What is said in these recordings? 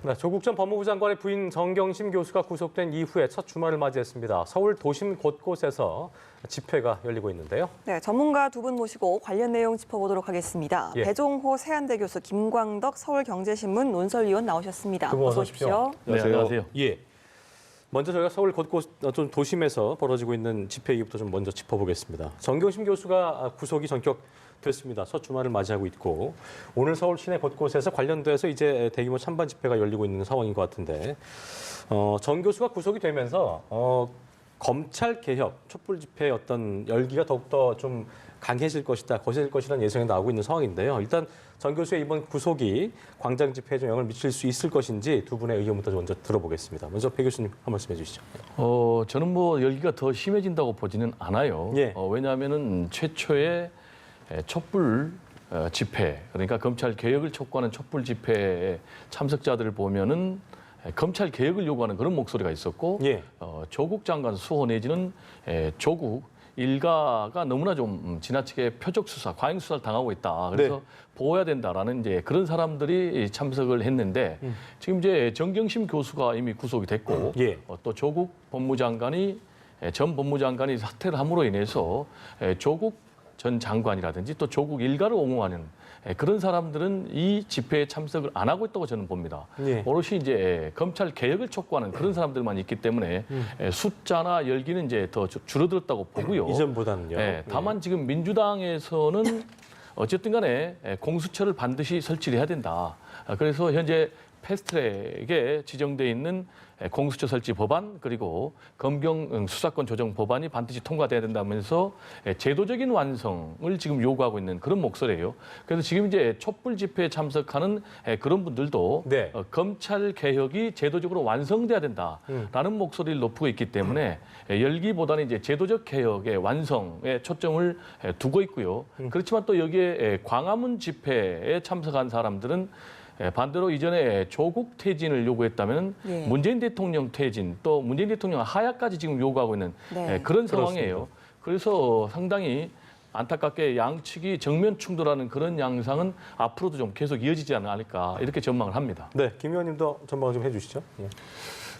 네, 조국 전 법무부 장관의 부인 정경심 교수가 구속된 이후에 첫 주말을 맞이했습니다. 서울 도심 곳곳에서 집회가 열리고 있는데요. 네, 전문가 두 분 모시고 관련 내용 짚어보도록 하겠습니다. 예. 배종호 세한대 교수, 김광덕 서울경제신문 논설위원 나오셨습니다. 어서 오십시오. 네, 안녕하세요. 예. 먼저 저희가 서울 곳곳 좀 도심에서 벌어지고 있는 집회 이후부터 좀 먼저 짚어보겠습니다. 정경심 교수가 구속이 전격됐습니다. 첫 주말을 맞이하고 있고 오늘 서울 시내 곳곳에서 관련돼서 이제 대규모 찬반 집회가 열리고 있는 상황인 것 같은데 정 교수가 구속이 되면서 검찰 개혁, 촛불 집회의 어떤 열기가 더욱더 좀 강해질 것이다, 거세질 것이라는 예상이 나오고 있는 상황인데요. 일단 정 교수의 이번 구속이 광장 집회에 좀 영향을 미칠 수 있을 것인지 두 분의 의견부터 먼저 들어보겠습니다. 먼저 배 교수님 한 말씀 해주시죠. 저는 뭐 열기가 더 심해진다고 보지는 않아요. 예. 왜냐하면은 최초의 촛불 집회, 그러니까 검찰 개혁을 촉구하는 촛불 집회 참석자들을 보면은 검찰 개혁을 요구하는 그런 목소리가 있었고, 예. 조국 장관 수호 내지는 조국 일가가 너무나 좀 지나치게 표적 수사, 과잉 수사를 당하고 있다. 그래서 네. 보호해야 된다라는 이제 그런 사람들이 참석을 했는데 지금 이제 정경심 교수가 이미 구속이 됐고 예. 또 조국 법무장관이 전 법무장관이 사퇴를 함으로 인해서 조국 전 장관이라든지 또 조국 일가를 옹호하는 그런 사람들은 이 집회에 참석을 안 하고 있다고 저는 봅니다. 예. 오롯이 이제 검찰 개혁을 촉구하는 그런 사람들만 있기 때문에 숫자나 열기는 이제 더 줄어들었다고 보고요. 이전보다는요. 다만 지금 민주당에서는 어쨌든 간에 공수처를 반드시 설치를 해야 된다. 그래서 현재 패스트트랙에 지정돼 있는 공수처 설치 법안 그리고 검경 수사권 조정 법안이 반드시 통과돼야 된다면서 제도적인 완성을 지금 요구하고 있는 그런 목소리예요. 그래서 지금 이제 촛불 집회에 참석하는 그런 분들도 네. 검찰 개혁이 제도적으로 완성돼야 된다라는 목소리를 높이고 있기 때문에 열기보다는 이제 제도적 개혁의 완성에 초점을 두고 있고요. 그렇지만 또 여기에 광화문 집회에 참석한 사람들은 반대로 이전에 조국 퇴진을 요구했다면 예. 문재인 대통령 퇴진 또 문재인 대통령 하야까지 지금 요구하고 있는 네. 그런 상황이에요. 그래서 상당히 안타깝게 양측이 정면 충돌하는 그런 양상은 앞으로도 좀 계속 이어지지 않을까 이렇게 전망을 합니다. 네, 김 의원님도 전망 좀 해주시죠. 예.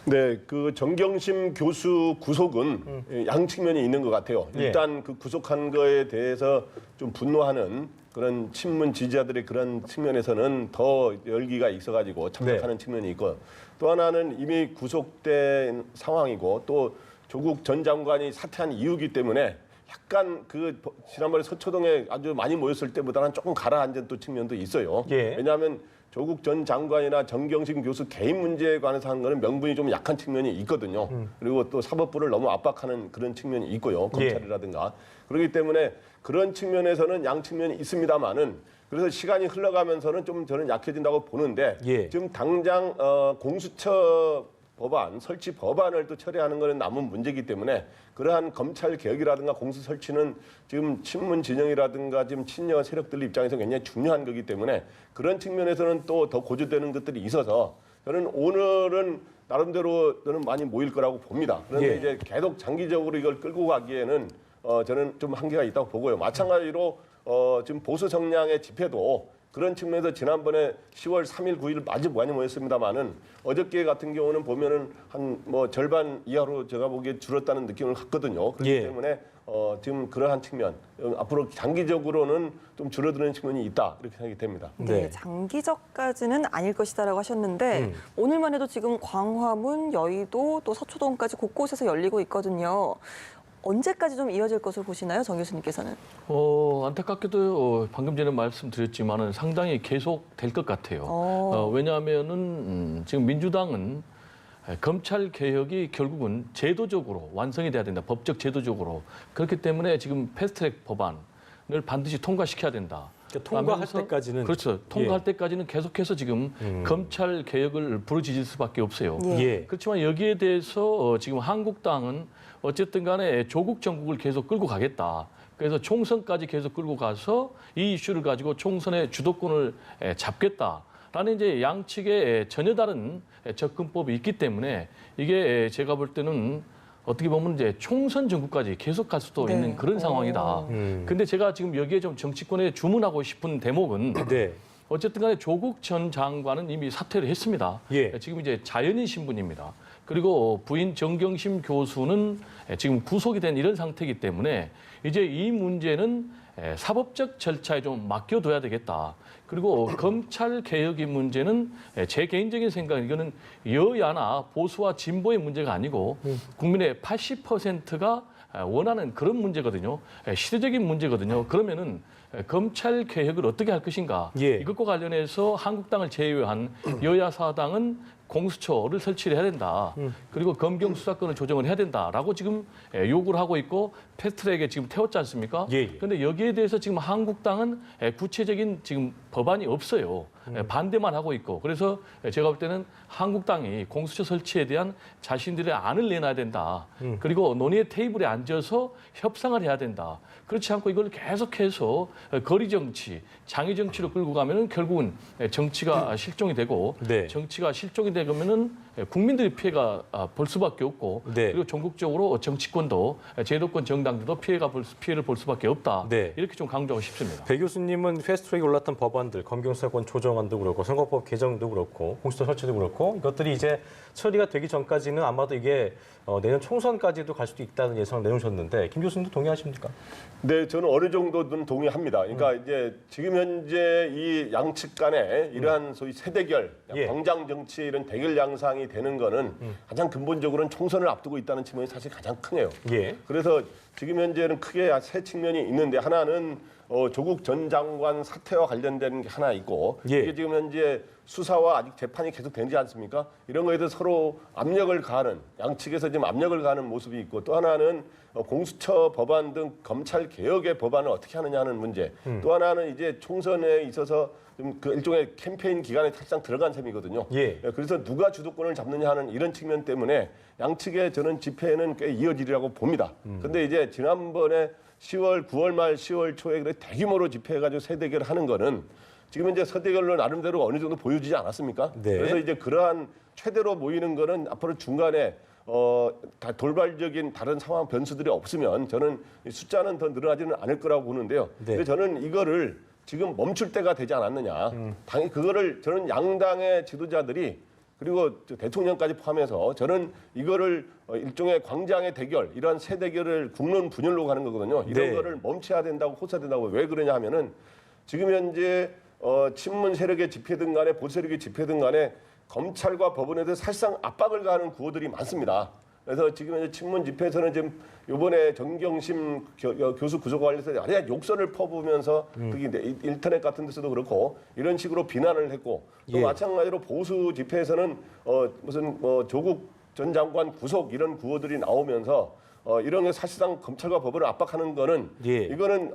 네, 그 정경심 교수 구속은 양 측면이 있는 것 같아요. 예. 일단 그 구속한 거에 대해서 좀 분노하는 그런 친문 지지자들의 그런 측면에서는 더 열기가 있어가지고 참석하는 측면이 있고, 또 하나는 이미 구속된 상황이고 또 조국 전 장관이 사퇴한 이유이기 때문에 약간 그 지난번에 서초동에 아주 많이 모였을 때보다는 조금 가라앉은 또 측면도 있어요. 예. 왜냐하면 조국 전 장관이나 정경심 교수 개인 문제에 관해서 하는 거는 명분이 좀 약한 측면이 있거든요. 그리고 또 사법부를 너무 압박하는 그런 측면이 있고요. 검찰이라든가. 그렇기 때문에 그런 측면에서는 양 측면이 있습니다만은 그래서 시간이 흘러가면서는 좀 저는 약해진다고 보는데 예. 지금 당장 공수처 법안, 설치 법안을 또 처리하는 것은 남은 문제이기 때문에 그러한 검찰 개혁이라든가 공수 설치는 지금 친문 진영이라든가 지금 친여 세력들 입장에서 굉장히 중요한 거기 때문에 그런 측면에서는 또 더 고조되는 것들이 있어서 저는 오늘은 나름대로 저는 많이 모일 거라고 봅니다. 그런데 예. 이제 계속 장기적으로 이걸 끌고 가기에는 저는 좀 한계가 있다고 보고요. 마찬가지로 지금 보수 성향의 집회도 그런 측면에서 지난번에 10월 3일, 9일 아주 많이 모였습니다만은 어저께 같은 경우는 보면은 한 뭐 절반 이하로 제가 보기에 줄었다는 느낌을 갖거든요. 그렇기 예. 때문에 지금 그러한 측면 앞으로 장기적으로는 좀 줄어드는 측면이 있다 이렇게 생각이 됩니다. 네, 장기적까지는 아닐 것이다라고 하셨는데 오늘만 해도 지금 광화문, 여의도 또 서초동까지 곳곳에서 열리고 있거든요. 언제까지 좀 이어질 것으로 보시나요, 정 교수님께서는? 안타깝게도 방금 전에 말씀드렸지만은 상당히 계속 될 것 같아요. 왜냐하면은 지금 민주당은 검찰 개혁이 결국은 제도적으로 완성이 돼야 된다. 법적 제도적으로. 그렇기 때문에 지금 패스트트랙 법안을 반드시 통과시켜야 된다. 그러니까 통과할 라면서 때까지는 그렇죠. 통과할 때까지는 계속해서 지금 검찰 개혁을 부르짖을 수밖에 없어요. 예. 그렇지만 여기에 대해서 지금 한국당은 어쨌든 간에 조국 정국을 계속 끌고 가겠다. 그래서 총선까지 계속 끌고 가서 이 이슈를 가지고 총선의 주도권을 잡겠다라는 이제 양측의 전혀 다른 접근법이 있기 때문에 이게 제가 볼 때는 어떻게 보면 이제 총선 정국까지 계속 갈 수도 있는 그런 상황이다. 근데 제가 지금 여기에 좀 정치권에 주문하고 싶은 대목은 네. 어쨌든 간에 조국 전 장관은 이미 사퇴를 했습니다. 예. 지금 이제 자연인 신분입니다. 그리고 부인 정경심 교수는 지금 구속이 된 이런 상태이기 때문에 이제 이 문제는 사법적 절차에 좀 맡겨둬야 되겠다. 그리고 검찰 개혁의 문제는 제 개인적인 생각은 이거는 여야나 보수와 진보의 문제가 아니고 국민의 80%가 원하는 그런 문제거든요. 시대적인 문제거든요. 그러면은 검찰 개혁을 어떻게 할 것인가? 예. 이것과 관련해서 한국당을 제외한 여야 사당은 공수처를 설치를 해야 된다. 그리고 검경 수사권을 조정을 해야 된다라고 지금 요구를 하고 있고 패스트트랙에 지금 태웠지 않습니까? 예. 그런데 여기에 대해서 지금 한국당은 구체적인 지금 법안이 없어요. 반대만 하고 있고. 그래서 제가 볼 때는 한국당이 공수처 설치에 대한 자신들의 안을 내놔야 된다. 그리고 논의의 테이블에 앉아서 협상을 해야 된다. 그렇지 않고 이걸 계속해서 거리 정치, 장애 정치로 끌고 가면은 결국은 정치가 실종이 되고 네. 정치가 실종이 되면은 국민들이 피해가 볼 수밖에 없고 네. 그리고 전국적으로 정치권도 제도권 정당들도 피해를 볼 수밖에 없다. 네. 이렇게 좀 강조하고 싶습니다. 배 교수님은 패스트트랙에 올랐던 법안들, 검경수사권 조정안도 그렇고 선거법 개정도 그렇고 공수처 설치도 그렇고 이것들이 이제 처리가 되기 전까지는 아마도 이게 내년 총선까지도 갈 수도 있다는 예상을 내놓으셨는데 김 교수님도 동의하십니까? 네, 저는 어느 정도는 동의합니다. 그러니까 이제 지금 현재 이 양측 간에 이러한 소위 세대결, 예. 광장 정치의 이런 대결 양상이 되는 거는 가장 근본적으로는 총선을 앞두고 있다는 측면이 사실 가장 크네요. 예. 그래서 지금 현재는 크게 세 측면이 있는데 하나는 조국 전 장관 사퇴와 관련된 게 하나 있고 예. 이게 지금 현재 수사와 아직 재판이 계속 되지 않습니까? 이런 거에 대해서 서로 압력을 가하는 양측에서 지금 압력을 가하는 모습이 있고 또 하나는 공수처 법안 등 검찰 개혁의 법안을 어떻게 하느냐 하는 문제. 또 하나는 이제 총선에 있어서 좀 그 일종의 캠페인 기간에 사실상 들어간 셈이거든요. 예. 그래서 누가 주도권을 잡느냐 하는 이런 측면 때문에 양측의 저는 집회는 꽤 이어지리라고 봅니다. 근데 이제 지난번에 9월 말 10월 초에 그래 대규모로 집회해가지고 세대결을 하는 거는 지금 이제 서대결로 나름대로 어느 정도 보여주지 않았습니까? 네. 그래서 이제 그러한 최대로 모이는 거는 앞으로 중간에 다 돌발적인 다른 상황 변수들이 없으면 저는 숫자는 더 늘어나지는 않을 거라고 보는데요. 네. 근데 저는 이거를 지금 멈출 때가 되지 않았느냐. 당연히 그거를 저는 양당의 지도자들이 그리고 대통령까지 포함해서 저는 이거를 일종의 광장의 대결, 이런 세 대결을 국론 분열로 가는 거거든요. 이런 네. 거를 멈춰야 된다고 호소해야 된다고 왜 그러냐 하면은 지금 현재 친문 세력의 집회든 간에 보수 세력의 집회든 간에 검찰과 법원에 대해서 사실상 압박을 가하는 구호들이 많습니다. 그래서 지금 현재 친문 집회에서는 지금 이번에 정경심 교수 구속과 관련해서 아예 욕설을 퍼부으면서 특히 인터넷 같은 데서도 그렇고 이런 식으로 비난을 했고 또 예. 마찬가지로 보수 집회에서는 무슨 조국 전 장관 구속 이런 구호들이 나오면서 이런 게 사실상 검찰과 법원을 압박하는 거는 예. 이거는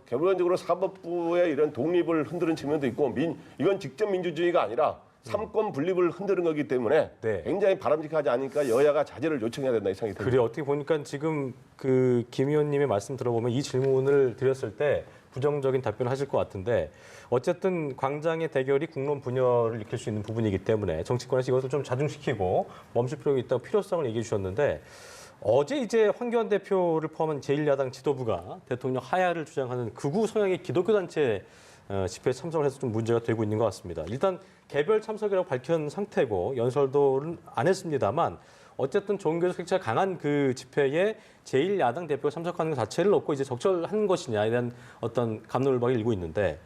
결론적으로 사법부의 이런 독립을 흔드는 측면도 있고 이건 직접 민주주의가 아니라 삼권 분립을 흔드는 거기 때문에 네. 굉장히 바람직하지 않으니까 여야가 자제를 요청해야 된다 이 생각이 듭니다. 그래 어떻게 보니까 지금 그 김 의원님의 말씀 들어보면 이 질문을 드렸을 때 부정적인 답변을 하실 것 같은데 어쨌든 광장의 대결이 국론 분열을 일으킬 수 있는 부분이기 때문에 정치권에서 이것을 좀 자중시키고 멈출 필요가 있다고 필요성을 얘기해 주셨는데 어제 이제 황교안 대표를 포함한 제1야당 지도부가 대통령 하야를 주장하는 극우 성향의 기독교 단체 집회에 참석을 해서 좀 문제가 되고 있는 것 같습니다. 일단 개별 참석이라고 밝힌 상태고 연설도는 안 했습니다만 어쨌든 종교적 색채가 강한 그 집회에 제1야당 대표가 참석하는 것 자체를 놓고 이제 적절한 것이냐에 대한 어떤 갑론을박이 일고 있는데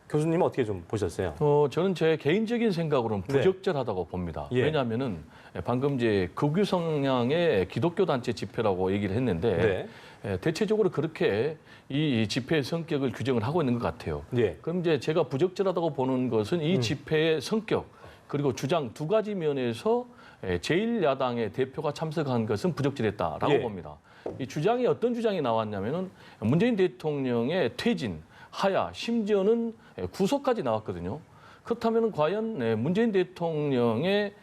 교수님은 어떻게 좀 보셨어요? 저는 제 개인적인 생각으로는 네. 부적절하다고 봅니다. 예. 왜냐하면은 방금 이제 극우 성향의 기독교 단체 집회라고 얘기를 했는데 대체적으로 그렇게 이 집회의 성격을 규정을 하고 있는 것 같아요. 예. 그럼 이제 제가 부적절하다고 보는 것은 이 집회의 성격 그리고 주장 두 가지 면에서 제1야당의 대표가 참석한 것은 부적절했다라고 예. 봅니다. 이 주장이 어떤 주장이 나왔냐면은 문재인 대통령의 퇴진, 하야, 심지어는 구속까지 나왔거든요. 그렇다면 과연 문재인 대통령의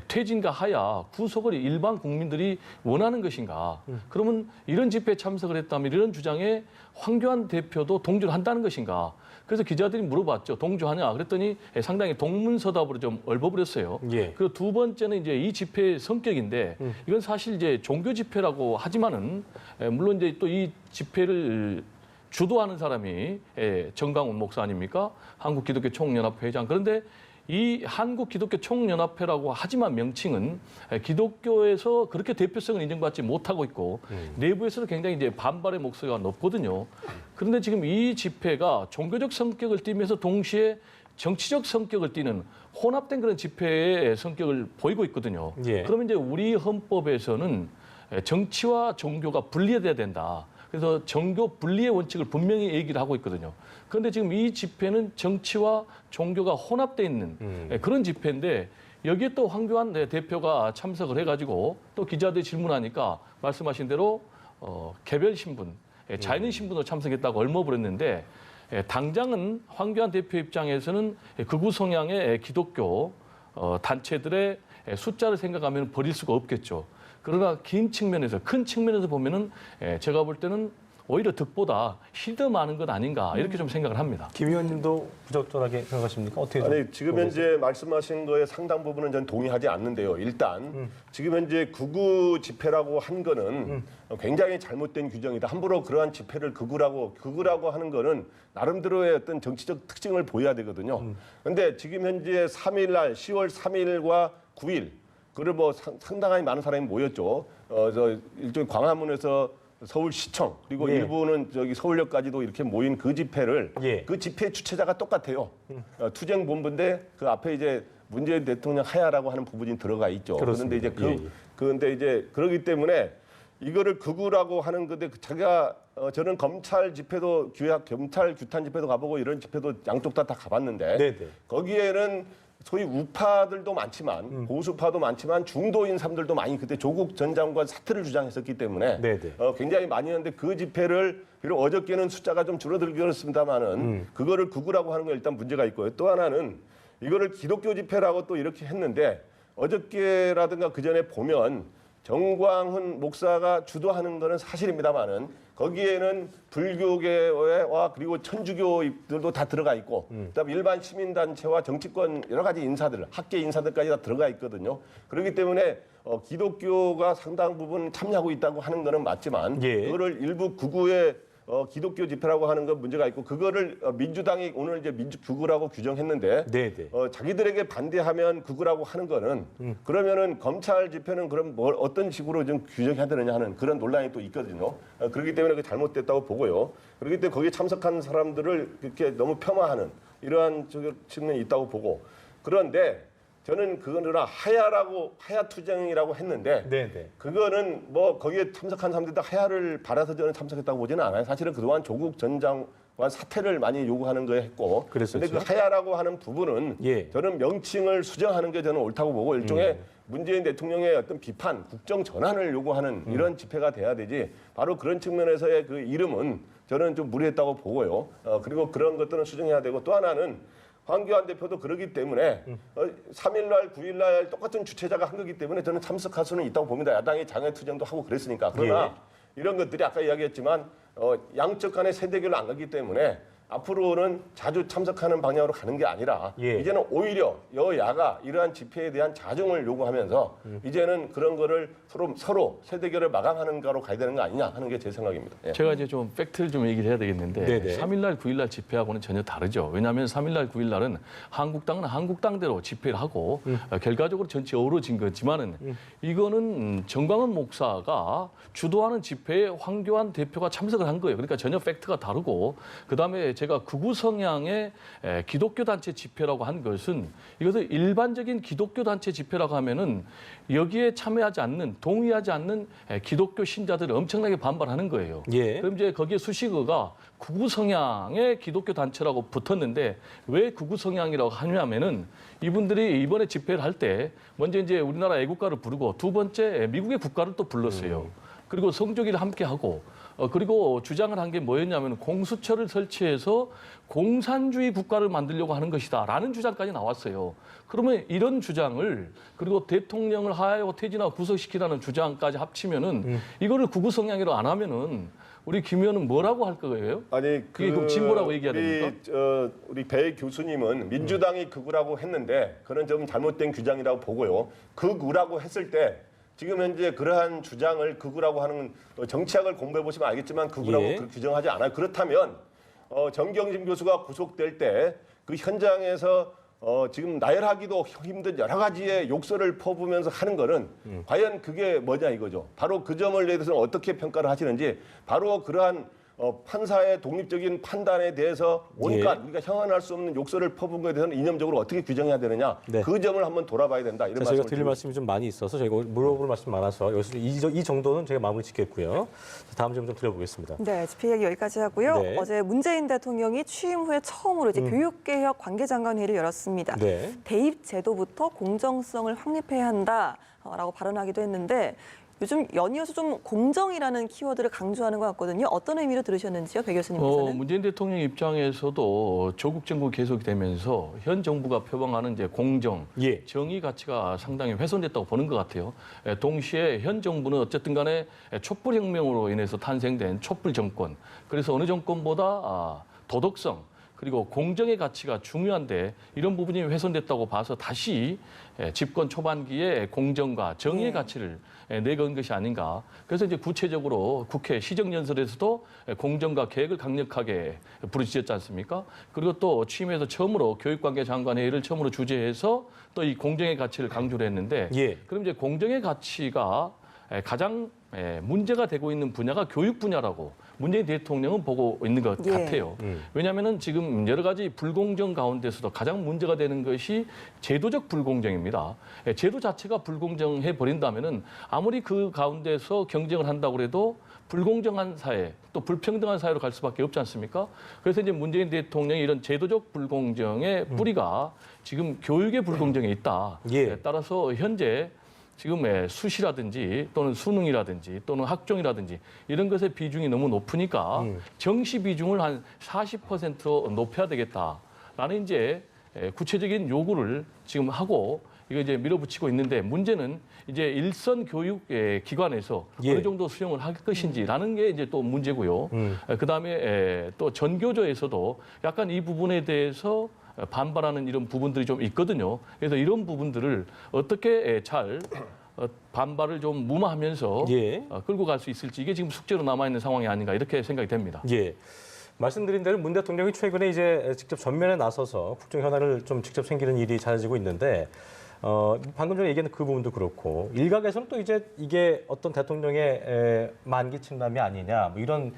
퇴진과 하야, 구속을 일반 국민들이 원하는 것인가? 그러면 이런 집회에 참석을 했다면 이런 주장에 황교안 대표도 동조를 한다는 것인가? 그래서 기자들이 물어봤죠. 동조하냐? 그랬더니 상당히 동문서답으로 좀 얼버무렸어요. 예. 그리고 두 번째는 이제 이 집회의 성격인데 이건 사실 이제 종교 집회라고 하지만은 물론 이제 또 이 집회를 주도하는 사람이 정강훈 목사 아닙니까? 한국기독교 총연합회 회장. 그런데 이 한국기독교총연합회라고 하지만 명칭은 기독교에서 그렇게 대표성을 인정받지 못하고 있고 내부에서도 굉장히 이제 반발의 목소리가 높거든요. 그런데 지금 이 집회가 종교적 성격을 띠면서 동시에 정치적 성격을 띠는 혼합된 그런 집회의 성격을 보이고 있거든요. 예. 그러면 이제 우리 헌법에서는 정치와 종교가 분리돼야 된다. 그래서 정교 분리의 원칙을 분명히 얘기를 하고 있거든요. 그런데 지금 이 집회는 정치와 종교가 혼합돼 있는 그런 집회인데 여기에 또 황교안 대표가 참석을 해가지고 또 기자들이 질문하니까 말씀하신 대로 개별 신분, 자연인 신분으로 참석했다고 얼머부렸는데 당장은 황교안 대표 입장에서는 극우 성향의 기독교 단체들의 숫자를 생각하면 버릴 수가 없겠죠. 그러나 긴 측면에서, 큰 측면에서 보면은 제가 볼 때는 오히려 득보다 실더 많은 것 아닌가 이렇게 좀 생각을 합니다. 김 의원님도 부적절하게 생각하십니까? 어떻게 좀 아니 지금 현재 말씀하신 거에 상당 부분은 전 동의하지 않는데요. 일단 지금 현재 극우 집회라고 한 거는 굉장히 잘못된 규정이다. 함부로 그러한 집회를 극우라고 하는 거는 나름대로의 어떤 정치적 특징을 보여야 되거든요. 그런데 지금 현재 3일 날 10월 3일과 9일 그를 뭐 상당히 많은 사람이 모였죠. 저 일종의 광화문에서 서울시청 그리고 예. 일부는 저기 서울역까지도 이렇게 모인 그 집회를 예. 그 집회 주최자가 똑같아요. 투쟁본부인데 그 앞에 이제 문재인 대통령 하야라고 하는 부분이 들어가 있죠. 그런데 그렇습니다. 이제 그런데 이제 그러기 때문에 이거를 극우라고 하는 건데 자기가 저는 검찰 집회도 검찰 규탄 집회도 가보고 이런 집회도 양쪽 다 가봤는데 네네. 거기에는 소위 우파들도 많지만 보수파도 많지만 중도인 사람들도 많이 그때 조국 전 장관 사퇴를 주장했었기 때문에 네네. 굉장히 많이 했는데 그 집회를 비록 어저께는 숫자가 좀 줄어들긴 했습니다만은 그거를 극우라고 하는 건 일단 문제가 있고요. 또 하나는 이거를 기독교 집회라고 또 이렇게 했는데 어저께라든가 그 전에 보면 정광훈 목사가 주도하는 거는 사실입니다만은 거기에는 불교계와 그리고 천주교들도 다 들어가 있고 그다음에 일반 시민단체와 정치권 여러 가지 인사들, 학계 인사들까지 다 들어가 있거든요. 그렇기 때문에 기독교가 상당 부분 참여하고 있다고 하는 거는 맞지만 예. 그거를 일부 극우의 기독교 집회라고 하는 건 문제가 있고 그거를 민주당이 오늘 이제 극우라고 규정했는데 네네. 자기들에게 반대하면 극우라고 하는 거는 그러면은 검찰 집회는 그럼 뭘 어떤 식으로 좀 규정해야 되느냐 하는 그런 논란이 또 있거든요. 그렇기 때문에 그게 잘못됐다고 보고요. 그렇기 때문에 거기에 참석한 사람들을 이렇게 너무 폄하하는 이러한 측면이 있다고 보고 그런데 저는 그거는 하야 투쟁이라고 했는데 네네. 그거는 뭐 거기에 참석한 사람들이 다 하야를 바라서 저는 참석했다고 보지는 않아요. 사실은 그동안 조국 전 장관 사퇴를 많이 요구하는 거에 했고 그랬었죠. 근데 그 하야라고 하는 부분은 예. 저는 명칭을 수정하는 게 저는 옳다고 보고 일종의 문재인 대통령의 어떤 비판, 국정 전환을 요구하는 이런 집회가 돼야 되지 바로 그런 측면에서의 그 이름은 저는 좀 무리했다고 보고요. 그리고 그런 것들은 수정해야 되고 또 하나는 황교안 대표도 그러기 때문에 3일날, 9일날 똑같은 주최자가 한 거기 때문에 저는 참석할 수는 있다고 봅니다. 야당이 장외투쟁도 하고 그랬으니까. 그러나 이런 것들이 아까 이야기했지만 양쪽 간의 세대결로 안 가기 때문에 앞으로는 자주 참석하는 방향으로 가는 게 아니라 예. 이제는 오히려 여야가 이러한 집회에 대한 자중을 요구하면서 이제는 그런 거를 서로 세대결을 마감하는 거로 가야 되는 거 아니냐 하는 게 제 생각입니다. 예. 제가 이제 좀 팩트를 좀 얘기를 해야 되겠는데 네네. 3일날, 9일날 집회하고는 전혀 다르죠. 왜냐하면 3일날, 9일날은 한국당은 한국당대로 집회를 하고 결과적으로 전체 어우러진 거지만은 이거는 정광훈 목사가 주도하는 집회에 황교안 대표가 참석을 한 거예요. 그러니까 전혀 팩트가 다르고 그다음에 제가 극우 성향의 기독교 단체 집회라고 한 것은 이것을 일반적인 기독교 단체 집회라고 하면은 여기에 참여하지 않는 동의하지 않는 기독교 신자들이 엄청나게 반발하는 거예요. 예. 그럼 이제 거기에 수식어가 극우 성향의 기독교 단체라고 붙었는데 왜 극우 성향이라고 하냐면은 이분들이 이번에 집회를 할 때 먼저 이제 우리나라 애국가를 부르고 두 번째 미국의 국가를 또 불렀어요. 그리고 성조기를 함께 하고 그리고 주장을 한 게 뭐였냐면 공수처를 설치해서 공산주의 국가를 만들려고 하는 것이다라는 주장까지 나왔어요. 그러면 이런 주장을 그리고 대통령을 하야하고 퇴진하고 구속시키라는 주장까지 합치면은 이거를 극우 성향으로 안 하면은 우리 김 의원은 뭐라고 할 거예요? 아니 그게 그럼 진보라고 얘기해야 됩니까? 우리 배 교수님은 민주당이 극우라고 했는데 그런 좀 잘못된 규정이라고 보고요. 극우라고 했을 때 지금 현재 그러한 주장을 극우라고 하는 정치학을 공부해 보시면 알겠지만 극우라고 예. 규정하지 않아요. 그렇다면 정경심 교수가 구속될 때 그 현장에서 지금 나열하기도 힘든 여러 가지의 욕설을 퍼부으면서 하는 거는 과연 그게 뭐냐 이거죠. 바로 그 점을 대해서는 어떻게 평가를 하시는지 바로 그러한 판사의 독립적인 판단에 대해서 온갖 우리가 형언할 수 없는 욕설을 퍼부은 것에 대해서는 이념적으로 어떻게 규정해야 되느냐 네. 그 점을 한번 돌아봐야 된다. 이런 저희가 말씀을 드릴 드리고 말씀이 좀 많이 있어서 저희가 물어볼 말씀이 많아서 여기서 이 정도는 제가 마무리 짓겠고요. 다음 점 좀 드려보겠습니다. 네, 집회 이야기 여기까지 하고요. 네. 어제 문재인 대통령이 취임 후에 처음으로 이제 교육개혁 관계장관 회의를 열었습니다. 네. 대입 제도부터 공정성을 확립해야 한다라고 발언하기도 했는데 요즘 연이어서 좀 공정이라는 키워드를 강조하는 것 같거든요. 어떤 의미로 들으셨는지요, 배 교수님께서는? 문재인 대통령 입장에서도 조국 정부 계속되면서 현 정부가 표방하는 이제 공정, 예. 정의 가치가 상당히 훼손됐다고 보는 것 같아요. 동시에 현 정부는 어쨌든 간에 촛불혁명으로 인해서 탄생된 촛불 정권, 그래서 어느 정권보다 도덕성, 그리고 공정의 가치가 중요한데 이런 부분이 훼손됐다고 봐서 다시 집권 초반기에 공정과 정의의 가치를 내건 것이 아닌가. 그래서 이제 구체적으로 국회 시정연설에서도 공정과 계획을 강력하게 부르짖었지 않습니까? 그리고 또 취임해서 처음으로 교육관계장관회의를 처음으로 주재해서 또 이 공정의 가치를 강조를 했는데 예. 그럼 이제 공정의 가치가 가장 문제가 되고 있는 분야가 교육 분야라고 문재인 대통령은 보고 있는 것 예. 같아요. 왜냐하면 지금 여러 가지 불공정 가운데서도 가장 문제가 되는 것이 제도적 불공정입니다. 제도 자체가 불공정해 버린다면은 아무리 그 가운데서 경쟁을 한다고 해도 불공정한 사회, 또 불평등한 사회로 갈 수밖에 없지 않습니까? 그래서 이제 문재인 대통령이 이런 제도적 불공정의 뿌리가 지금 교육의 불공정에 있다. 예. 따라서 현재 지금 수시라든지 또는 수능이라든지 또는 학종이라든지 이런 것의 비중이 너무 높으니까 정시 비중을 한 40%로 높여야 되겠다라는 이제 구체적인 요구를 지금 하고 이거 이제 밀어붙이고 있는데 문제는 이제 일선 교육 기관에서 예. 어느 정도 수용을 할 것인지라는 게 이제 또 문제고요. 그다음에 또 전교조에서도 약간 이 부분에 대해서 반발하는 이런 부분들이 좀 있거든요. 그래서 이런 부분들을 어떻게 잘 반발을 좀 무마하면서 예. 끌고 갈 수 있을지 이게 지금 숙제로 남아있는 상황이 아닌가 이렇게 생각이 됩니다. 예. 말씀드린 대로 문 대통령이 최근에 이제 직접 전면에 나서서 국정 현안을 좀 직접 챙기는 일이 잦아지고 있는데 방금 전에 얘기한 그 부분도 그렇고 일각에서는 또 이제 이게 어떤 대통령의 만기 침남이 아니냐 뭐 이런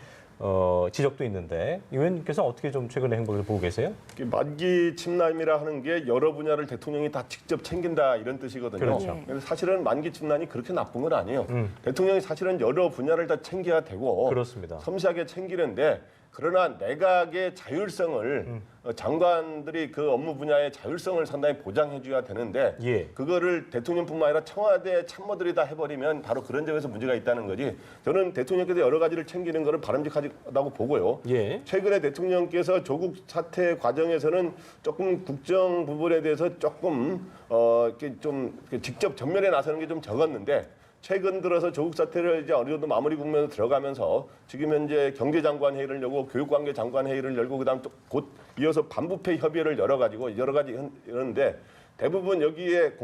지적도 있는데 이 의원님께서 어떻게 좀 최근의 행보를 보고 계세요? 만기 침남이라 하는 게 여러 분야를 대통령이 다 직접 챙긴다 이런 뜻이거든요. 그렇죠. 그래서 사실은 만기 침남이 그렇게 나쁜 건 아니에요. 대통령이 사실은 여러 분야를 다 챙겨야 되고 그렇습니다. 섬세하게 챙기는데 그러나 내각의 자율성을 장관들이 그 업무 분야의 자율성을 상당히 보장해 줘야 되는데 예. 그거를 대통령뿐만 아니라 청와대 참모들이 다 해버리면 바로 그런 점에서 문제가 있다는 거지. 저는 대통령께서 여러 가지를 챙기는 거는 바람직하다고 보고요. 예. 최근에 대통령께서 조국 사태 과정에서는 조금 국정 부분에 대해서 조금 이렇게 좀 직접 전면에 나서는 게 좀 적었는데 최근 들어서 조국 사태를 이제 어느 정도 마무리 국면으로 들어가면서 지금 현재 경제장관 회의를 열고 교육관계 장관 회의를 열고 그다음 또 곧 이어서 반부패 협의를 열어가지고 여러 가지 이러는데 대부분 여기에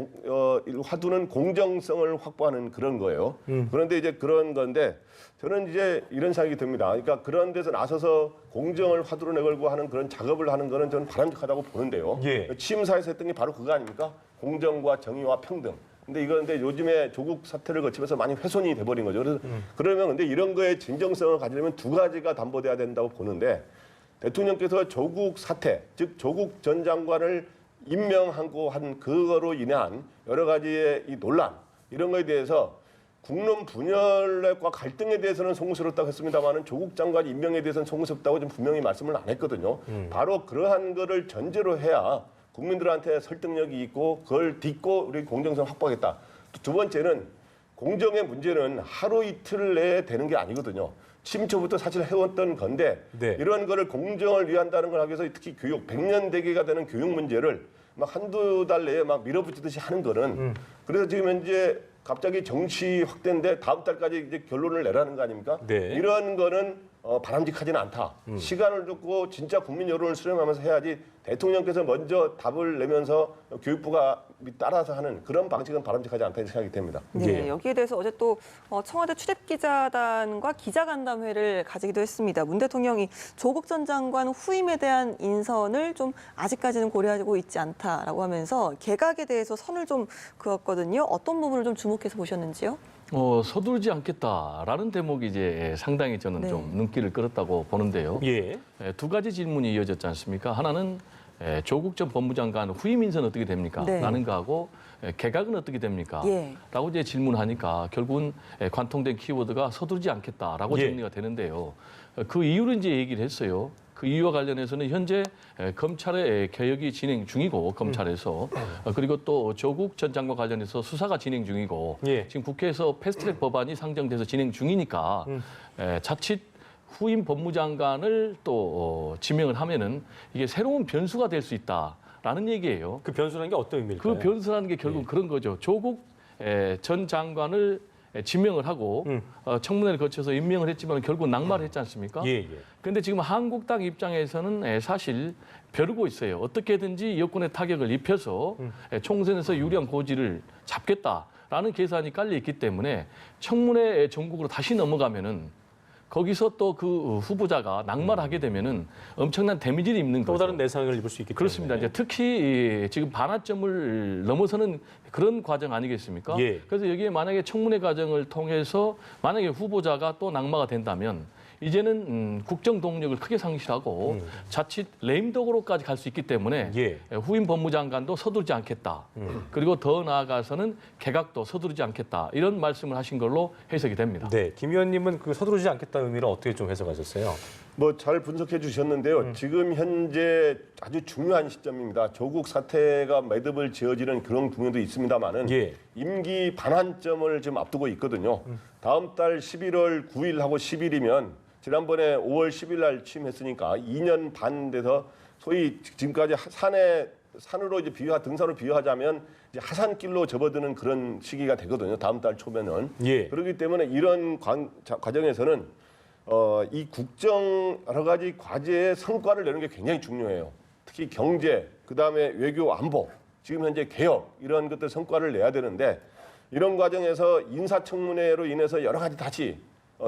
화두는 공정성을 확보하는 그런 거예요. 그런데 이제 그런 건데 저는 이제 이런 생각이 듭니다. 그러니까 그런 데서 나서서 공정을 화두로 내걸고 하는 그런 작업을 하는 거는 저는 바람직하다고 보는데요. 예. 취임사에서 했던 게 바로 그거 아닙니까? 공정과 정의와 평등. 근데 요즘에 조국 사태를 거치면서 많이 훼손이 돼버린 거죠. 그래서 그러면 근데 이런 거에 진정성을 가지려면 두 가지가 담보돼야 된다고 보는데 대통령께서 조국 사태, 즉 조국 전 장관을 임명하고 한 그거로 인한 여러 가지의 이 논란 이런 거에 대해서 국론 분열과 갈등에 대해서는 송구스럽다고 했습니다만은 조국 장관 임명에 대해서는 송구스럽다고 좀 분명히 말씀을 안 했거든요. 바로 그러한 거를 전제로 해야 국민들한테 설득력이 있고 그걸 딛고 우리 공정성 확보하겠다. 두 번째는 공정의 문제는 하루 이틀 내에 되는 게 아니거든요. 침초부터 사실 해왔던 건데 네. 이런 거를 공정을 위한다는 걸 하기 위해서 특히 교육 100년 대계가 되는 교육 문제를 막 한두 달 내에 막 밀어붙이듯이 하는 거는 그래서 지금 현재 갑자기 정시 확대인데 다음 달까지 이제 결론을 내라는 거 아닙니까? 네. 이런 거는 바람직하지는 않다. 시간을 두고 진짜 국민 여론을 수렴하면서 해야지 대통령께서 먼저 답을 내면서 교육부가 따라서 하는 그런 방식은 바람직하지 않다 생각이 됩니다. 네, 예. 여기에 대해서 어제 또 청와대 출입기자단과 기자간담회를 가지기도 했습니다. 문 대통령이 조국 전 장관 후임에 대한 인선을 좀 아직까지는 고려하고 있지 않다라고 하면서 개각에 대해서 선을 좀 그었거든요. 어떤 부분을 좀 주목해서 보셨는지요? 서두르지 않겠다라는 대목이 이제 상당히 저는 네. 좀 눈길을 끌었다고 보는데요. 예. 두 가지 질문이 이어졌지 않습니까? 하나는 조국 전 법무장관 후임 인선 어떻게 됩니까? 네. 라는 거하고 개각은 어떻게 됩니까? 예. 라고 이제 질문하니까 결국은 관통된 키워드가 서두르지 않겠다라고 예. 정리가 되는데요. 그 이유를 이제 얘기를 했어요. 그 이유와 관련해서는 현재 검찰의 개혁이 진행 중이고 검찰에서 그리고 또 조국 전 장관 관련해서 수사가 진행 중이고 예. 지금 국회에서 패스트트랙 법안이 상정돼서 진행 중이니까 자칫 후임 법무장관을 또 지명을 하면은 이게 새로운 변수가 될 수 있다라는 얘기예요. 그 변수라는 게 어떤 의미일까요? 그 변수라는 게 결국 그런 거죠. 조국 전 장관을 지명을 하고 청문회를 거쳐서 임명을 했지만 결국 낙마를 했지 않습니까? 예, 예. 그런데 지금 한국당 입장에서는 사실 벼르고 있어요. 어떻게든지 여권에 타격을 입혀서 총선에서 유리한 고지를 잡겠다라는 계산이 깔려 있기 때문에 청문회 전국으로 다시 넘어가면은 거기서 또 그 후보자가 낙마를 하게 되면은 엄청난 데미지를 입는 또 거죠. 다른 내상을 입을 수 있기 그렇습니다. 때문에. 이제 특히 지금 반환점을 넘어서는 그런 과정 아니겠습니까? 예. 그래서 여기에 만약에 청문회 과정을 통해서 만약에 후보자가 또 낙마가 된다면 이제는 국정 동력을 크게 상실하고 자칫 레임덕으로까지 갈 수 있기 때문에 예. 후임 법무장관도 서두르지 않겠다. 그리고 더 나아가서는 개각도 서두르지 않겠다. 이런 말씀을 하신 걸로 해석이 됩니다. 네, 김 의원님은 그 서두르지 않겠다는 의미를 어떻게 좀 해석하셨어요? 뭐 잘 분석해 주셨는데요. 지금 현재 아주 중요한 시점입니다. 조국 사태가 매듭을 지어지는 그런 국면도 있습니다만은 예. 임기 반환점을 지금 앞두고 있거든요. 다음 달 11월 9일하고 10일이면 지난번에 5월 10일 날 취임했으니까 2년 반 돼서 소위 지금까지 산으로 이제 등산으로 비유하자면 이제 하산길로 접어드는 그런 시기가 되거든요. 다음 달 초면은. 예. 그렇기 때문에 이런 과정에서는 이 국정 여러 가지 과제의 성과를 내는 게 굉장히 중요해요. 특히 경제, 그다음에 외교 안보, 지금 현재 개혁 이런 것들 성과를 내야 되는데 이런 과정에서 인사청문회로 인해서 여러 가지 다시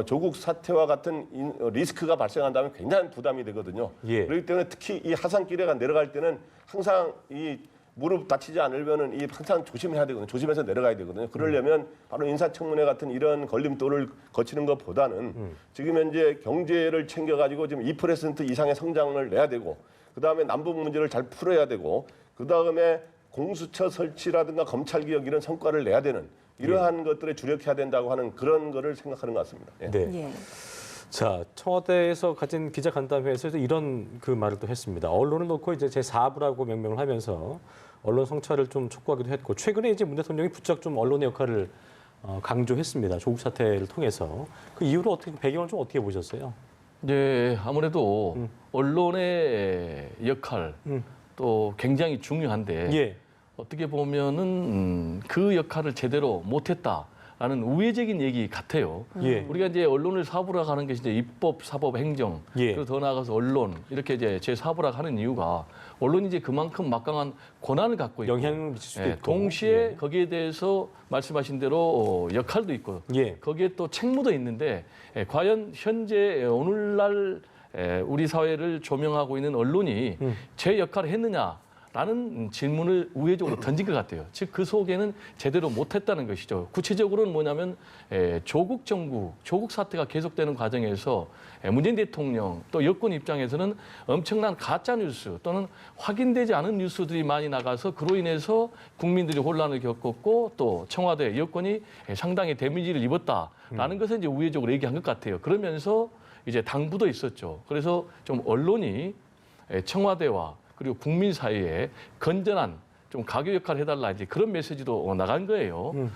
조국 사태와 같은 리스크가 발생한다면 굉장히 부담이 되거든요. 예. 그렇기 때문에 특히 이 하산길에 내려갈 때는 항상 이 무릎 다치지 않으면은 이 항상 조심해야 되거든요. 조심해서 내려가야 되거든요. 그러려면 바로 인사청문회 같은 이런 걸림돌을 거치는 것보다는 지금 현재 경제를 챙겨가지고 지금 2% 이상의 성장을 내야 되고 그다음에 남북 문제를 잘 풀어야 되고 그다음에 공수처 설치라든가 검찰 개혁 이런 성과를 내야 되는 이러한 것들에 주력해야 된다고 하는 그런 거를 생각하는 것 같습니다. 예. 네. 예. 자, 청와대에서 가진 기자간담회에서 이런 그 말을 또 했습니다. 언론을 놓고 이제 제4부라고 명명을 하면서 언론 성찰을 좀 촉구하기도 했고 최근에 이제 문 대통령이 부쩍 좀 언론의 역할을 강조했습니다. 조국 사태를 통해서 그 이유를 어떻게 배경을 좀 어떻게 보셨어요? 네, 아무래도 언론의 역할 또 굉장히 중요한데 예. 어떻게 보면은 그 역할을 제대로 못했다라는 우회적인 얘기 같아요. 예. 우리가 이제 언론을 사부라 하는 것이 이제 입법, 사법, 행정 예. 그리고 더 나아가서 언론 이렇게 이제 제 사부라 하는 이유가 언론이 이제 그만큼 막강한 권한을 갖고 있고 영향을 미칠 수도 있고. 동시에 예. 거기에 대해서 말씀하신 대로 역할도 있고 예. 거기에 또 책무도 있는데 과연 현재 오늘날 우리 사회를 조명하고 있는 언론이 제 역할을 했느냐? 라는 질문을 우회적으로 던진 것 같아요. 즉 그 속에는 제대로 못했다는 것이죠. 구체적으로는 뭐냐면 조국 정부, 조국 사태가 계속되는 과정에서 문재인 대통령 또 여권 입장에서는 엄청난 가짜 뉴스 또는 확인되지 않은 뉴스들이 많이 나가서 그로 인해서 국민들이 혼란을 겪었고 또 청와대 여권이 상당히 데미지를 입었다라는 것을 이제 우회적으로 얘기한 것 같아요. 그러면서 이제 당부도 있었죠. 그래서 좀 언론이 청와대와 그리고 국민 사이에 건전한 좀 가교 역할을 해달라 이제 그런 메시지도 나간 거예요.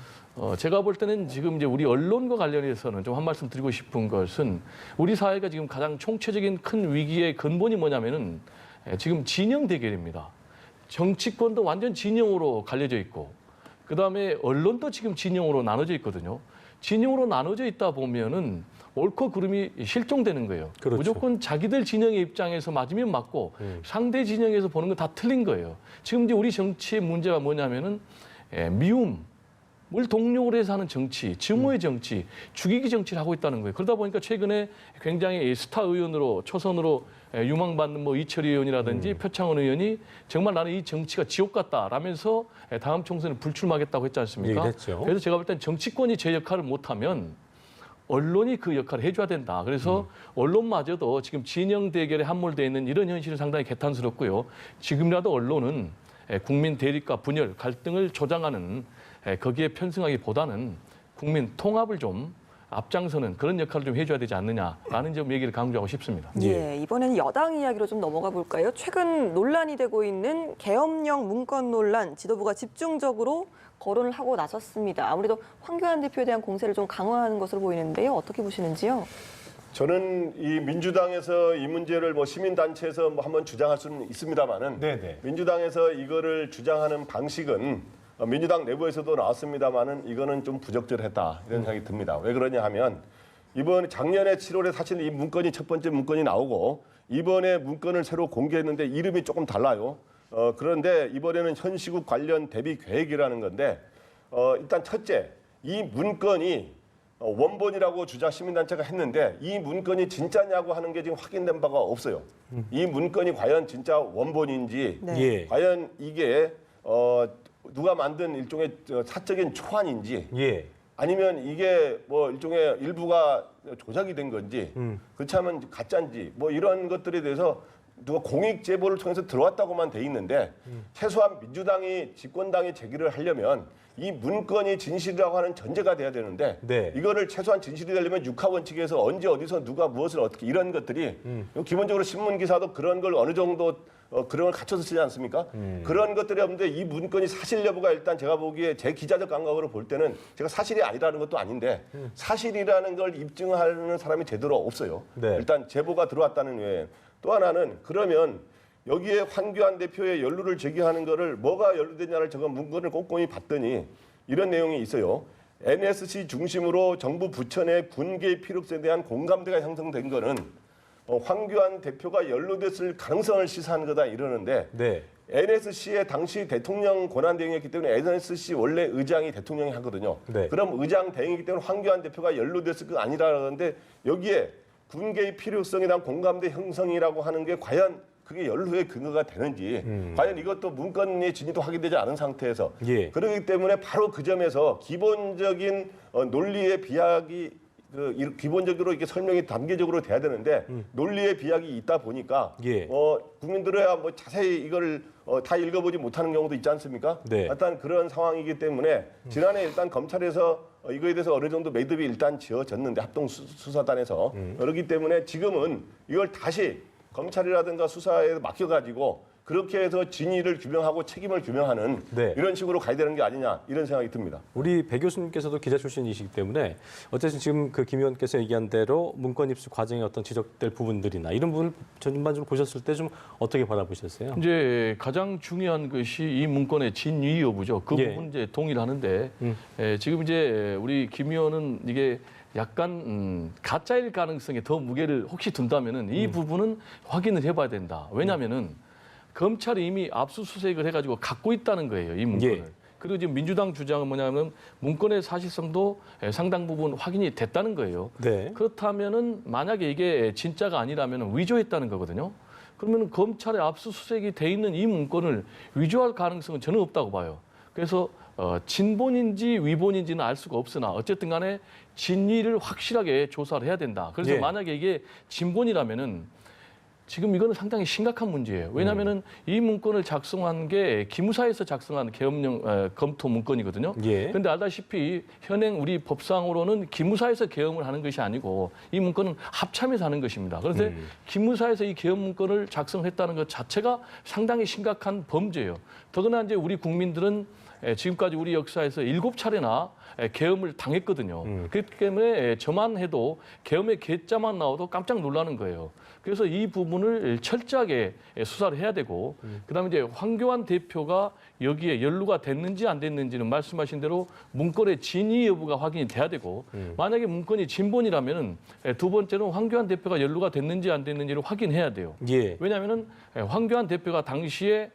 제가 볼 때는 지금 이제 우리 언론과 관련해서는 좀 한 말씀 드리고 싶은 것은 우리 사회가 지금 가장 총체적인 큰 위기의 근본이 뭐냐면은 지금 진영 대결입니다. 정치권도 완전 진영으로 갈려져 있고 그다음에 언론도 지금 진영으로 나눠져 있거든요. 진영으로 나눠져 있다 보면은 옳고 그름이 실종되는 거예요. 그렇죠. 무조건 자기들 진영의 입장에서 맞으면 맞고 상대 진영에서 보는 건 다 틀린 거예요. 지금 이제 우리 정치의 문제가 뭐냐면은 미움을 동력으로 해서 하는 정치, 증오의 정치, 죽이기 정치를 하고 있다는 거예요. 그러다 보니까 최근에 굉장히 스타 의원으로 초선으로 유망받는 뭐 이철희 의원이라든지 표창원 의원이 정말 나는 이 정치가 지옥 같다라면서 다음 총선에 불출마하겠다고 했지 않습니까? 얘기했죠. 그래서 제가 볼 땐 정치권이 제 역할을 못하면 언론이 그 역할을 해줘야 된다. 그래서 언론마저도 지금 진영 대결에 함몰되어 있는 이런 현실은 상당히 개탄스럽고요. 지금이라도 언론은 국민 대립과 분열, 갈등을 조장하는 거기에 편승하기보다는 국민 통합을 좀 앞장서는 그런 역할을 좀 해줘야 되지 않느냐라는 점 얘기를 강조하고 싶습니다. 예, 이번에는 여당 이야기로 좀 넘어가 볼까요? 최근 논란이 되고 있는 계엄령 문건 논란, 지도부가 집중적으로 거론을 하고 나섰습니다. 아무래도 황교안 대표에 대한 공세를 좀 강화하는 것으로 보이는데요. 어떻게 보시는지요? 저는 이 민주당에서 이 문제를 뭐 시민단체에서 뭐 한번 주장할 수는 있습니다만은 네네. 민주당에서 이거를 주장하는 방식은 민주당 내부에서도 나왔습니다만은 이거는 좀 부적절했다 이런 생각이 듭니다. 왜 그러냐 하면 이번 작년에 7월에 사실 이 문건이 첫 번째 문건이 나오고 이번에 문건을 새로 공개했는데 이름이 조금 달라요. 그런데 이번에는 현 시국 관련 대비 계획이라는 건데 일단 첫째 이 문건이 원본이라고 주자 시민단체가 했는데 이 문건이 진짜냐고 하는 게 지금 확인된 바가 없어요. 이 문건이 과연 진짜 원본인지 네. 예. 과연 이게 누가 만든 일종의 사적인 초안인지 예. 아니면 이게 뭐 일종의 일부가 조작이 된 건지 그렇지 않으면 가짜인지 뭐 이런 것들에 대해서 누가 공익 제보를 통해서 들어왔다고만 돼 있는데 최소한 민주당이 집권당이 제기를 하려면 이 문건이 진실이라고 하는 전제가 돼야 되는데 네. 이거를 최소한 진실이 되려면 육하 원칙에서 언제 어디서 누가 무엇을 어떻게 이런 것들이 기본적으로 신문 기사도 그런 걸 어느 정도 그런 걸 갖춰서 쓰지 않습니까? 그런 것들이 없는데 이 문건이 사실 여부가 일단 제가 보기에 제 기자적 감각으로 볼 때는 제가 사실이 아니라는 것도 아닌데 사실이라는 걸 입증하는 사람이 제대로 없어요. 네. 일단 제보가 들어왔다는 외에 또 하나는 그러면 여기에 황교안 대표의 연루를 제기하는 거를 뭐가 연루되냐를 제가 문건을 꼼꼼히 봤더니 이런 내용이 있어요. NSC 중심으로 정부 부처 내 군계의 필요성에 대한 공감대가 형성된 거는 황교안 대표가 연루됐을 가능성을 시사하는 거다 이러는데 네. NSC의 당시 대통령 권한 대행이었기 때문에 NSC 원래 의장이 대통령이 하거든요. 네. 그럼 의장 대행이기 때문에 황교안 대표가 연루됐을 거 아니라는데 여기에 군계의 필요성에 대한 공감대 형성이라고 하는 게 과연 그게 연루의 근거가 되는지 과연 이것도 문건의 진위도 확인되지 않은 상태에서 예. 그렇기 때문에 바로 그 점에서 기본적인 논리의 비약이 기본적으로 이렇게 설명이 단계적으로 돼야 되는데 논리의 비약이 있다 보니까 예. 국민들어야 뭐 자세히 이걸 다 읽어보지 못하는 경우도 있지 않습니까? 네. 일단 그런 상황이기 때문에 지난해 일단 검찰에서 이거에 대해서 어느 정도 매듭이 일단 지어졌는데 합동 수사단에서 그렇기 때문에 지금은 이걸 다시 검찰이라든가 수사에 맡겨가지고 그렇게 해서 진위를 규명하고 책임을 규명하는 네. 이런 식으로 가야 되는 게 아니냐 이런 생각이 듭니다. 우리 배 교수님께서도 기자 출신이시기 때문에 어쨌든 지금 그 김 의원께서 얘기한 대로 문건 입수 과정에 어떤 지적될 부분들이나 이런 부분을 전반적으로 보셨을 때 좀 어떻게 바라보셨어요? 이제 가장 중요한 것이 이 문건의 진위 여부죠. 그 예. 부분 이제 동의를 하는데 지금 이제 우리 김 의원은 이게 약간 가짜일 가능성에 더 무게를 혹시 둔다면은 이 부분은 확인을 해봐야 된다. 왜냐하면은 검찰이 이미 압수수색을 해가지고 갖고 있다는 거예요, 이 문건을. 예. 그리고 지금 민주당 주장은 뭐냐면 문건의 사실성도 상당 부분 확인이 됐다는 거예요. 네. 그렇다면은 만약에 이게 진짜가 아니라면 위조했다는 거거든요. 그러면 검찰의 압수수색이 돼 있는 이 문건을 위조할 가능성은 저는 없다고 봐요. 그래서 진본인지 위본인지는 알 수가 없으나 어쨌든 간에 진위를 확실하게 조사를 해야 된다. 그래서 예. 만약에 이게 진본이라면은 지금 이거는 상당히 심각한 문제예요. 왜냐하면은 이 문건을 작성한 게 기무사에서 작성한 계엄령 검토 문건이거든요. 예. 그런데 알다시피 현행 우리 법상으로는 기무사에서 계엄을 하는 것이 아니고 이 문건은 합참에서 하는 것입니다. 그런데 기무사에서 이 계엄 문건을 작성했다는 것 자체가 상당히 심각한 범죄예요. 더구나 이제 우리 국민들은 지금까지 우리 역사에서 7차례나 계엄을 당했거든요. 그렇기 때문에 저만 해도 계엄의 계자만 나와도 깜짝 놀라는 거예요. 그래서 이 부분을 철저하게 수사를 해야 되고 그다음에 이제 황교안 대표가 여기에 연루가 됐는지 안 됐는지는 말씀하신 대로 문건의 진위 여부가 확인이 돼야 되고 만약에 문건이 진본이라면은 두 번째는 황교안 대표가 연루가 됐는지 안 됐는지를 확인해야 돼요. 예. 왜냐하면은 황교안 대표가 당시에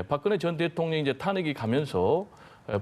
박근혜 전 대통령이 이제 탄핵이 가면서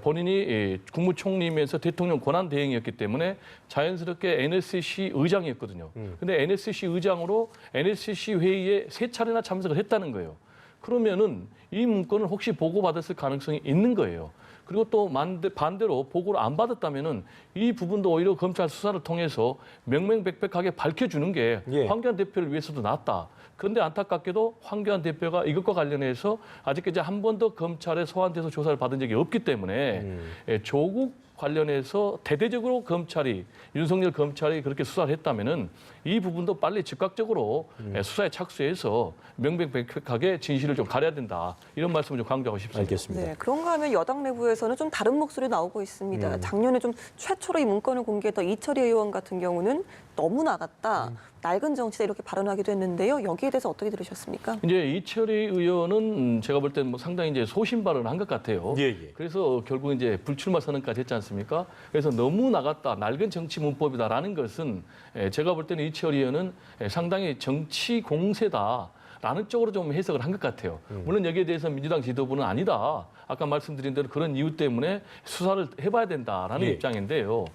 본인이 국무총리면서 대통령 권한 대행이었기 때문에 자연스럽게 NSC 의장이었거든요. 근데 NSC 의장으로 NSC 회의에 3차례나 참석을 했다는 거예요. 그러면은 이 문건을 혹시 보고받았을 가능성이 있는 거예요. 그리고 또 반대로 보고를 안 받았다면은 이 부분도 오히려 검찰 수사를 통해서 명명백백하게 밝혀주는 게 예. 황교안 대표를 위해서도 낫다. 그런데 안타깝게도 황교안 대표가 이것과 관련해서 아직까지 한 번도 검찰에 소환돼서 조사를 받은 적이 없기 때문에 조국 관련해서 대대적으로 검찰이 윤석열 검찰이 그렇게 수사를 했다면은 이 부분도 빨리 즉각적으로 수사에 착수해서 명백백백하게 진실을 좀 가려야 된다. 이런 말씀을 좀 강조하고 싶습니다. 알겠습니다. 네, 그런가 하면 여당 내부에서는 좀 다른 목소리 나오고 있습니다. 작년에 좀 최초로 이 문건을 공개했던 이철희 의원 같은 경우는 너무 나갔다. 낡은 정치다 이렇게 발언하기도 했는데요. 여기에 대해서 어떻게 들으셨습니까? 이제 이철희 의원은 제가 볼 때는 뭐 상당히 이제 소신 발언을 한 것 같아요. 예, 예. 그래서 결국 이제 불출마 선언까지 했지 않습니까? 그래서 너무 나갔다, 낡은 정치 문법이다라는 것은 제가 볼 때는 이철희 의원은 상당히 정치 공세다. 라는 쪽으로 좀 해석을 한 것 같아요. 물론 여기에 대해서 민주당 지도부는 아니다. 아까 말씀드린 대로 그런 이유 때문에 수사를 해봐야 된다라는 예. 입장인데요.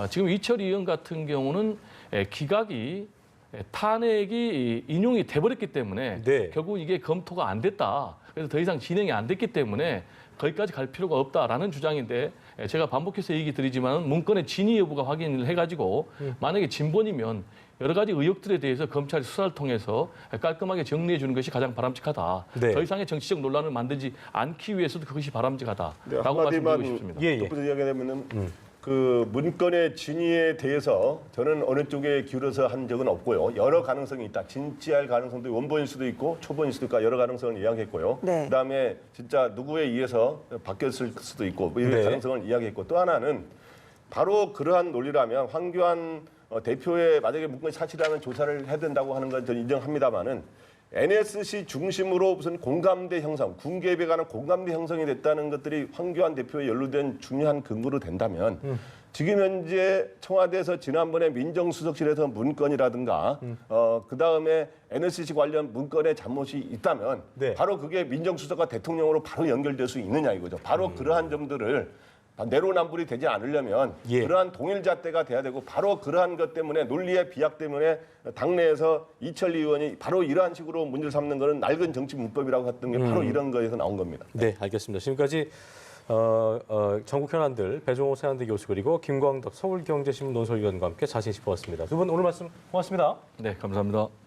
지금 이철희 의원 같은 경우는 기각이 탄핵이 인용이 돼버렸기 때문에 네. 결국 이게 검토가 안 됐다. 그래서 더 이상 진행이 안 됐기 때문에 거기까지 갈 필요가 없다라는 주장인데 제가 반복해서 얘기 드리지만 문건의 진위 여부가 확인을 해가지고 만약에 진본이면 여러 가지 의혹들에 대해서 검찰이 수사를 통해서 깔끔하게 정리해 주는 것이 가장 바람직하다. 네. 더 이상의 정치적 논란을 만들지 않기 위해서도 그것이 네, 바람직하다라고 말씀드리고 싶습니다. 예, 예. 덧붙여서 이야기하면은 그 문건의 진위에 대해서 저는 어느 쪽에 기울어서 한 적은 없고요. 여러 가능성이 있다. 진지할 가능성도 원본일 수도 있고 초본일 수도 있고 여러 가능성을 이야기했고요. 네. 그다음에 진짜 누구에 의해서 바뀌었을 수도 있고 뭐 이런 네. 가능성을 이야기했고 또 하나는 바로 그러한 논리라면 황교안 대표의 만약에 문건이 사실이라면 조사를 해야 된다고 하는 건 저는 인정합니다만은 NSC 중심으로 무슨 공감대 형성, 군개입에 관한 공감대 형성이 됐다는 것들이 황교안 대표에 연루된 중요한 근거로 된다면 지금 현재 청와대에서 지난번에 민정수석실에서 문건이라든가 그다음에 NSC 관련 문건에 잘못이 있다면 네. 바로 그게 민정수석과 대통령으로 바로 연결될 수 있느냐 이거죠. 바로 그러한 점들을 내로남불이 되지 않으려면 예. 그러한 동일잣대가 돼야 되고 바로 그러한 것 때문에 논리의 비약 때문에 당내에서 이철리 의원이 바로 이러한 식으로 문제를 삼는 것은 낡은 정치 문법이라고 했던 게 바로 이런 거에서 나온 겁니다. 네, 알겠습니다. 지금까지 전국 현안들 배종호 세한대 교수 그리고 김광덕 서울경제신문 논설위원과 함께 자세히 짚어봤습니다. 두 분 오늘 말씀 고맙습니다. 네, 감사합니다.